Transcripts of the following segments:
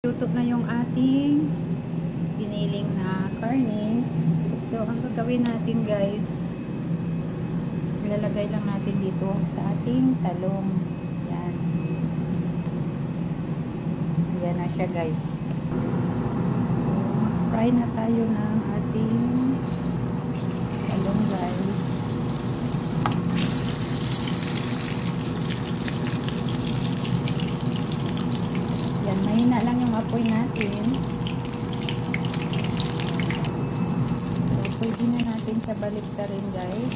Luto na yung ating biniling na karne. So, ang gagawin natin guys, ilalagay lang natin dito sa ating talong. Yan. Yan na siya guys. So, fry na tayo ng ating talong guys. Yan, mahina lang yung apoy natin. So, pwede na natin siya baliktarin guys.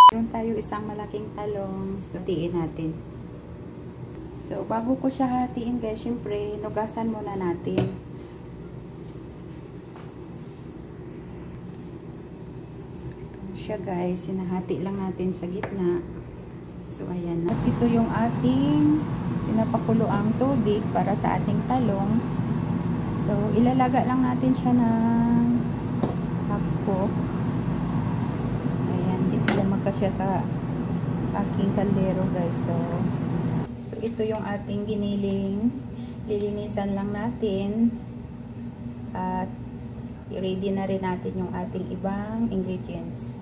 Meron tayo isang malaking talong, so hatiin natin. So bago ko siya hatiin guys, syempre nugasan muna natin. So ito na siya guys, sinahati lang natin sa gitna. So ayan na. At ito yung ating pinapakuloang tubig para sa ating talong. So ilalaga lang natin siya ng half cook. Sila magkasya sa aking kaldero guys. So ito yung ating giniling. Lilinisan lang natin at i-ready na rin natin yung ating ibang ingredients.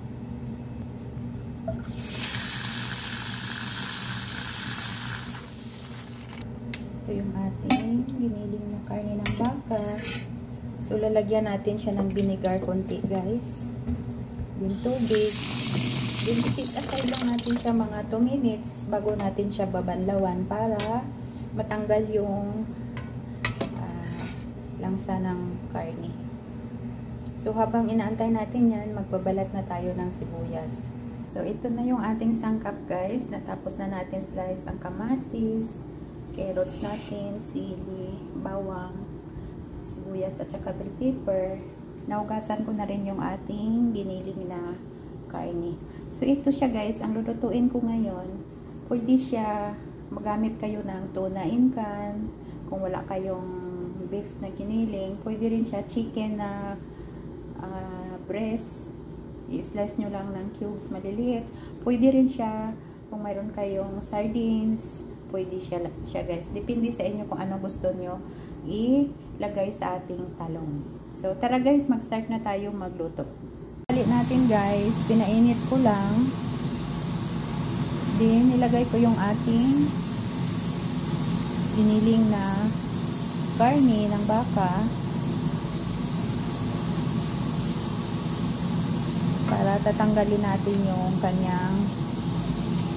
Ito yung ating giniling na karne ng baka. So lalagyan natin siya ng vinegar konti guys. Yung tubig. Then, isit aside lang natin siya mga 2 minutes bago natin siya babanlawan para matanggal yung langsa ng karne. So, habang inaantay natin yan, magbabalat na tayo ng sibuyas. So, ito na yung ating sangkap guys. Natapos na natin slice ang kamatis, carrots natin, sili, bawang, sibuyas at saka bell pepper. Naugasan ko na rin yung ating giniling na karne. So, ito siya guys, ang lulutuin ko ngayon. Pwede siya, magamit kayo ng tuna in can. Kung wala kayong beef na giniling, pwede rin siya chicken na breast. I-slice nyo lang ng cubes maliliit. Pwede rin siya, kung mayroon kayong sardines, pwede siya guys. Depende sa inyo kung ano gusto nyo ilagay sa ating talong. So, tara guys, mag-start na tayo magluto. Natin guys, pinainit ko lang, din nilagay ko yung ating giniling na karne ng baka para tatanggalin natin yung kanyang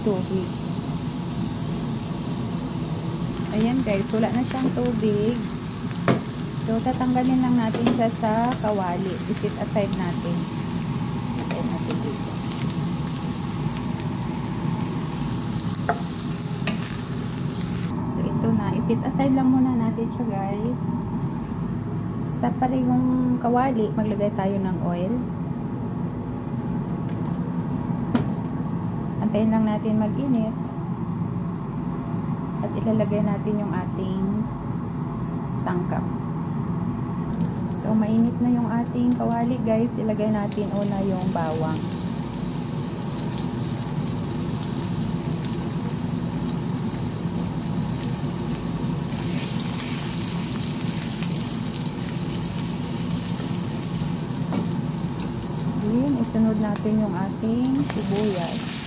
tubig. Ayan guys, wala na siyang tubig, so tatanggalin lang natin siya sa kawali. Isit aside natin dito. So ito na, isit aside lang muna natin siya guys. Sa parehong kawali, maglagay tayo ng oil. Antayin lang natin mag-init at ilalagay natin yung ating sangkap. So, mainit na yung ating kawali guys. Ilagay natin una yung bawang. Then, isunod natin yung ating sibuyas.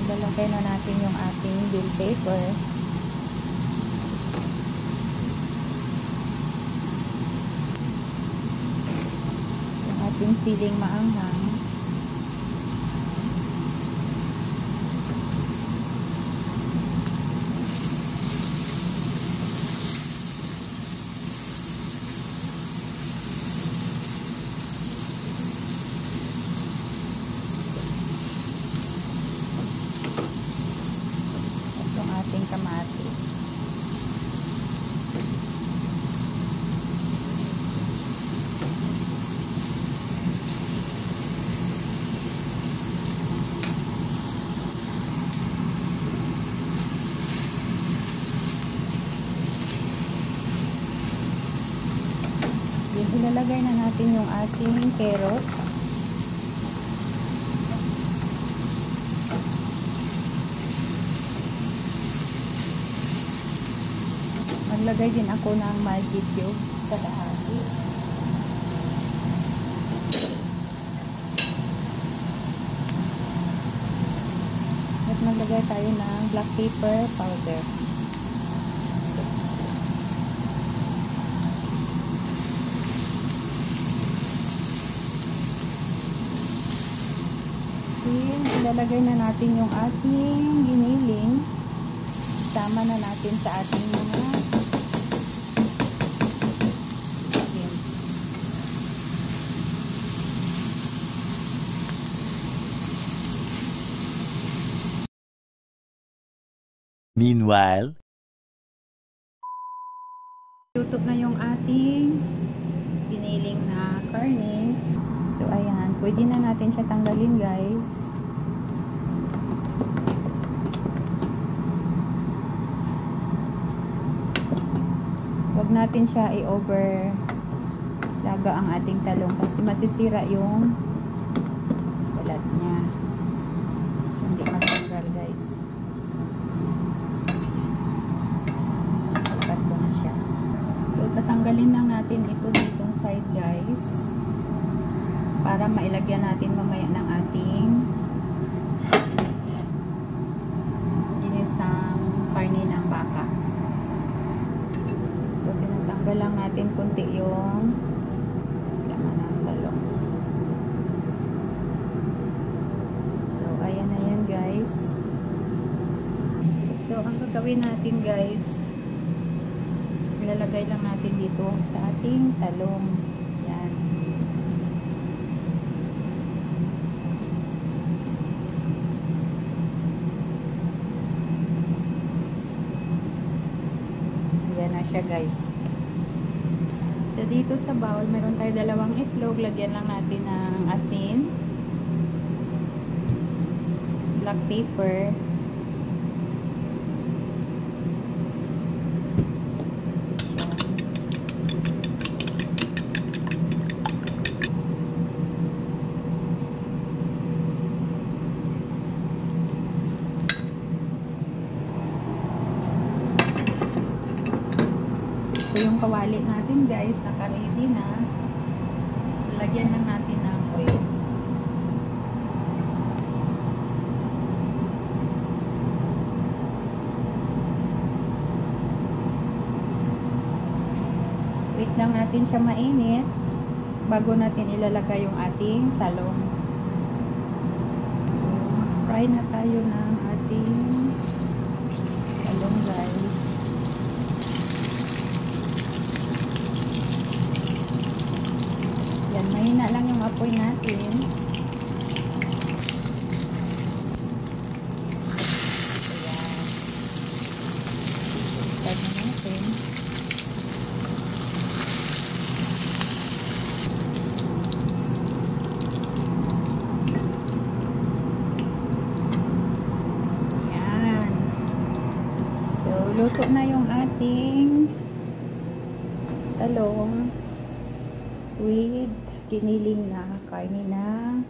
Lalagay na natin yung ating bell pepper. Yung ating siling maanghang. ilalagay na natin yung ating carrots. Maglagay din ako ng Maggi cubes sa kahati. At maglagay tayo ng black pepper powder. Ilalagay na natin yung ating giniling. Sama na natin sa ating mga chicken. Meanwhile, luto na yung ating giniling na karne. So ayan, pwede na natin siya tanggalin, guys. Huwag natin siya i-over laga ang ating talong kasi masisira yung balat niya. So, hindi matanggal, guys. Ikat ko na siya. So tatanggalin lang natin ito ditong side, guys, para mailagyan natin mamaya ng ating ginisang karne ng baka. So, tinatanggal lang natin kunti yung laman ng talong. So, ayan na yan, guys. So, ang gagawin natin, guys, ilalagay lang natin dito sa ating talong. Yan. Yan na siya, guys. So, dito sa bowl, meron tayo dalawang itlog. Lagyan lang natin ng asin, black pepper, yung kawali natin, guys, naka-ready na. Lagyan lang natin ng oil. Wait lang natin siya mainit bago natin ilalagay yung ating talong. So, fry na tayo ng ating talong, guys. Yan, mahina lang yung apoy natin. Ayan. Start na natin. Ayan. So, luto na yung ating talong with giniling na karne na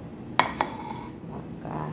baka.